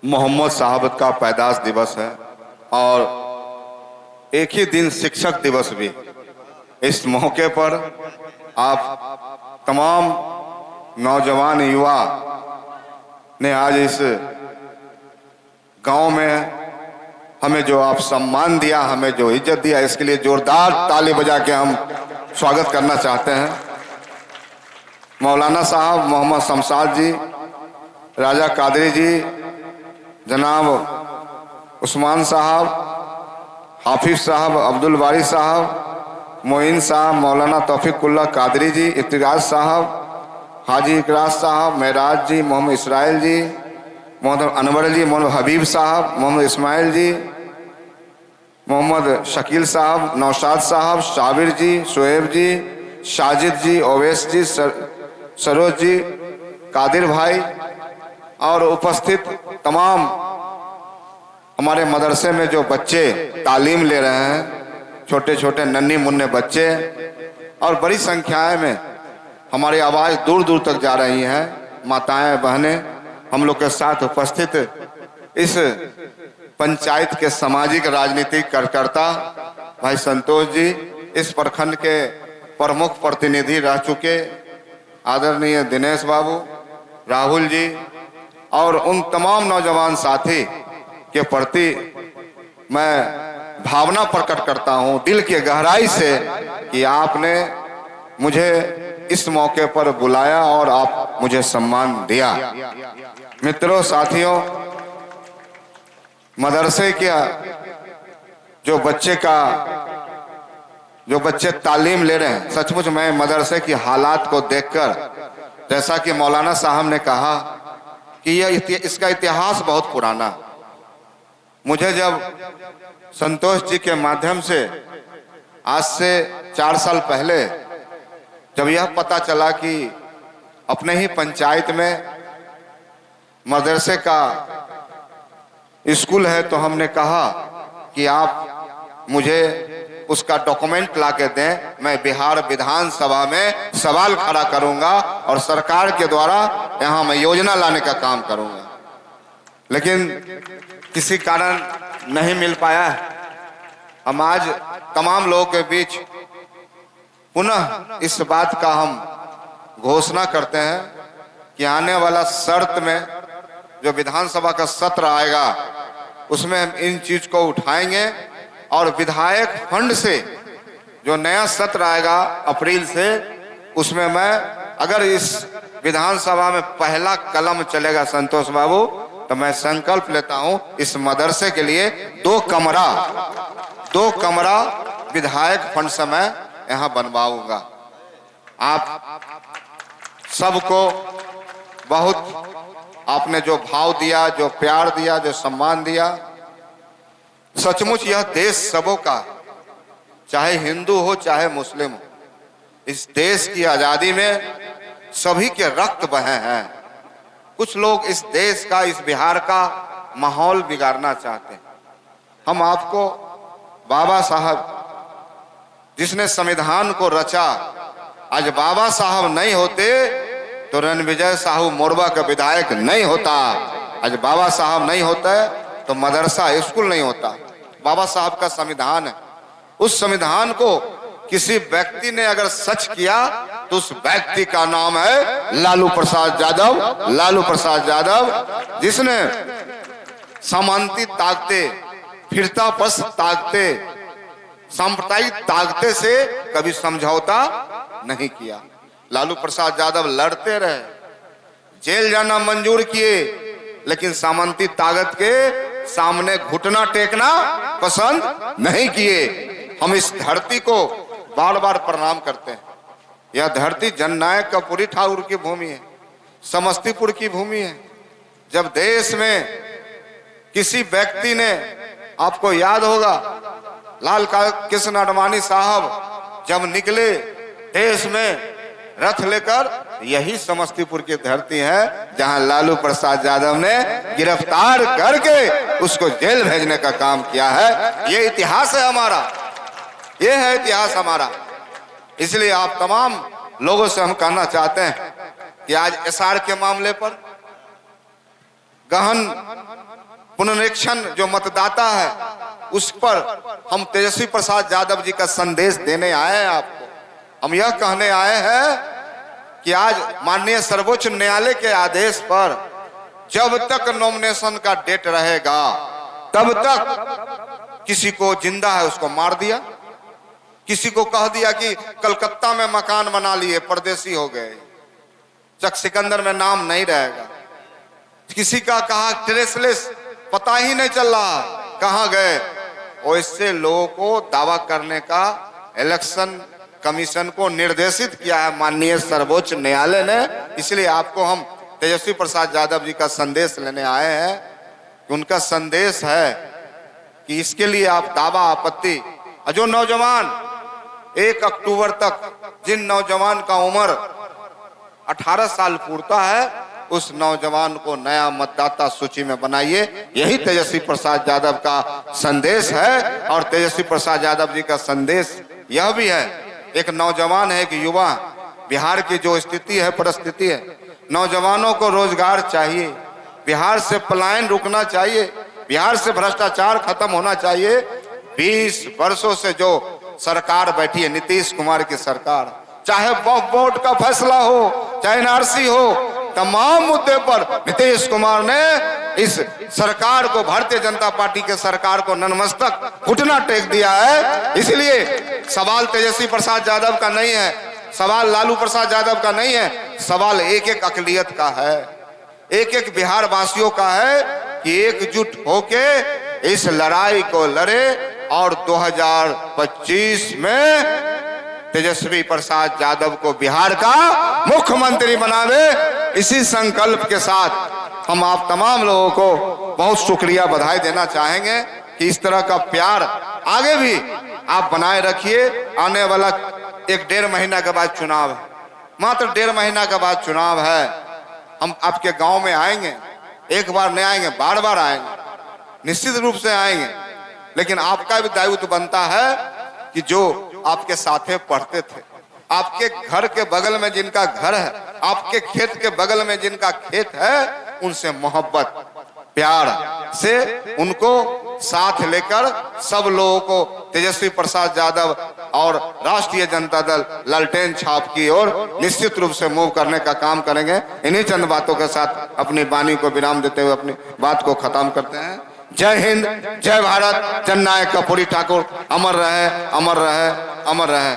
मोहम्मद साहब का पैदाश दिवस है और एक ही दिन शिक्षक दिवस भी। इस मौके पर आप तमाम नौजवान युवा ने आज इस गांव में हमें जो आप सम्मान दिया, हमें जो इज्जत दिया, इसके लिए जोरदार ताली बजा के हम स्वागत करना चाहते हैं। मौलाना साहब मोहम्मद शमशाद जी, राजा कादरी जी, जनाब उस्मान साहब, हाफिज साहब, अब्दुल बारी साहब, मोइन साहब, मौलाना तौफीकुल्लाह कादरी जी, इफ्तिराज साहब, हाजी इकराज साहब, महराज जी, मोहम्मद इसराइल जी, मोहम्मद अनवर जी, मोहम्मद हबीब साहब, मोहम्मद इस्माइल जी, मोहम्मद शकील साहब, नौशाद साहब, शाबिर जी, शुएब जी, साजिद जी, ओवैस जी, सरोज जी, कादिर भाई और उपस्थित तमाम हमारे मदरसे में जो बच्चे तालीम ले रहे हैं, छोटे छोटे नन्ही मुन्ने बच्चे, और बड़ी संख्याएं में हमारी आवाज़ दूर दूर तक जा रही हैं। माताएं बहनें हम लोग के साथ उपस्थित इस पंचायत के सामाजिक राजनीतिक कार्यकर्ता भाई संतोष जी, इस प्रखंड के प्रमुख प्रतिनिधि रह चुके आदरणीय दिनेश बाबू, राहुल जी और उन तमाम नौजवान साथी के प्रति मैं भावना प्रकट करता हूं दिल की गहराई से कि आपने मुझे इस मौके पर बुलाया और आप मुझे सम्मान दिया। मित्रों, साथियों, मदरसे का जो बच्चे तालीम ले रहे हैं, सचमुच मैं मदरसे की हालात को देखकर, जैसा कि मौलाना साहब ने कहा कि इसका इतिहास बहुत पुराना। मुझे जब संतोष जी के माध्यम से आज से 4 साल पहले जब यह पता चला कि अपने ही पंचायत में मदरसे का स्कूल है, तो हमने कहा कि आप मुझे उसका डॉक्यूमेंट ला के दें, मैं बिहार विधानसभा में सवाल खड़ा करूंगा और सरकार के द्वारा यहाँ मैं योजना लाने का काम करूंगा। लेकिन किसी कारण नहीं मिल पाया। हम आज तमाम लोगों के बीच पुनः इस बात का हम घोषणा करते हैं कि आने वाला शर्त में जो विधानसभा का सत्र आएगा उसमें हम इन चीज को उठाएंगे और विधायक फंड से जो नया सत्र आएगा अप्रैल से, उसमें मैं अगर इस विधानसभा में पहला कलम चलेगा संतोष बाबू, तो मैं संकल्प लेता हूं इस मदरसे के लिए 2 कमरा विधायक फंड से मैं यहां बनवाऊंगा। आप सबको बहुत आपने जो भाव दिया, जो प्यार दिया, जो सम्मान दिया, सचमुच यह देश सबों का, चाहे हिंदू हो चाहे मुस्लिम हो, इस देश की आजादी में सभी के रक्त बहे हैं। कुछ लोग इस देश का, इस बिहार का माहौल बिगाड़ना चाहते हैं। हम आपको बाबा साहब जिसने संविधान को रचा, आज बाबा साहब नहीं होते तो रणविजय साहू मोरबा का विधायक नहीं होता। आज बाबा साहब नहीं होता तो मदरसा स्कूल नहीं होता। बाबा साहब का संविधान है। उस संविधान को किसी व्यक्ति ने अगर सच किया तो उस व्यक्ति का नाम है लालू प्रसाद यादव। लालू प्रसाद यादव जिसने सामंती ताकते, फिरतापस ताकते, सांप्रदायिक ताकते से कभी समझौता नहीं किया। लालू प्रसाद यादव लड़ते रहे, जेल जाना मंजूर किए, लेकिन सामंती ताकत के सामने घुटना टेकना पसंद नहीं किए। हम इस धरती को बार बार प्रणाम करते हैं। यह धरती जननायक कपूरी ठाकुर की भूमि है, समस्तीपुर की भूमि है। जब देश में किसी व्यक्ति ने, आपको याद होगा लाल कृष्ण आडवाणी साहब जब निकले देश में रथ लेकर, यही समस्तीपुर की धरती है जहां लालू प्रसाद यादव ने गिरफ्तार करके उसको जेल भेजने का काम किया है। ये इतिहास है हमारा, ये है इतिहास हमारा। इसलिए आप तमाम लोगों से हम कहना चाहते हैं कि आज एसआर के मामले पर गहन पुनरीक्षण जो मतदाता है उस पर हम तेजस्वी प्रसाद यादव जी का संदेश देने आए हैं आपको। हम यह कहने आए हैं कि आज माननीय सर्वोच्च न्यायालय के आदेश पर जब तक नॉमिनेशन का डेट रहेगा तब तक किसी को जिंदा है उसको मार दिया, किसी को कह दिया कि कलकत्ता में मकान बना लिए परदेसी हो गए, चक सिकंदर में नाम नहीं रहेगा, किसी का कहा ट्रेसलेस पता ही नहीं चल रहा कहां गए। और इससे लोगों को दावा करने का इलेक्शन कमीशन को निर्देशित किया है माननीय सर्वोच्च न्यायालय ने। इसलिए आपको हम तेजस्वी प्रसाद यादव जी का संदेश लेने आए हैं। उनका संदेश है कि इसके लिए आप दावा आपत्ति, जो नौजवान 1 अक्टूबर तक जिन नौजवान का उम्र 18 साल पूरता है उस नौजवान को नया मतदाता सूची में बनाइए। यही तेजस्वी प्रसाद यादव का संदेश है। और तेजस्वी प्रसाद यादव जी का संदेश यह भी है, एक नौजवान है, एक युवा, बिहार की जो स्थिति है परिस्थिति है, नौजवानों को रोजगार चाहिए, बिहार से पलायन रुकना चाहिए, बिहार से भ्रष्टाचार खत्म होना चाहिए। 20 वर्षों से जो सरकार बैठी है नीतीश कुमार की सरकार, चाहे वक्फ बोर्ड का फैसला हो चाहे एनआरसी हो, तमाम मुद्दे पर नीतीश कुमार ने इस सरकार को, भारतीय जनता पार्टी के सरकार को नतमस्तक घुटना टेक दिया है। इसलिए सवाल तेजस्वी प्रसाद यादव का नहीं है, सवाल लालू प्रसाद यादव का नहीं है, सवाल एक एक अकलियत का है, एक एक बिहार वासियों का है कि एकजुट होके इस लड़ाई को लड़े और 2025 में तेजस्वी प्रसाद यादव को बिहार का मुख्यमंत्री बनावे। इसी संकल्प के साथ हम आप तमाम लोगों को बहुत शुक्रिया बधाई देना चाहेंगे कि इस तरह का प्यार आगे भी आप बनाए रखिए। आने वाला 1-1.5 महीना के बाद चुनाव है, मात्र 1.5 महीना के बाद चुनाव है। हम आपके गांव में आएंगे, एक बार नहीं आएंगे, बार बार आएंगे, निश्चित रूप से आएंगे। लेकिन आपका भी दायित्व बनता है कि जो आपके साथे पढ़ते थे, आपके घर के बगल में जिनका घर है, आपके खेत के बगल में जिनका खेत है, उनसे मोहब्बत प्यार से उनको साथ लेकर सब लोगों को तेजस्वी प्रसाद यादव और राष्ट्रीय जनता दल लालटेन छाप की ओर निश्चित रूप से मूव करने का काम करेंगे। इन्हीं चंद बातों के साथ अपनी वाणी को विराम देते हुए अपनी बात को खत्म करते हैं। जय हिंद, जय भारत, जननायक कर्पूरी ठाकुर अमर रहे, अमर रहे, अमर रहे।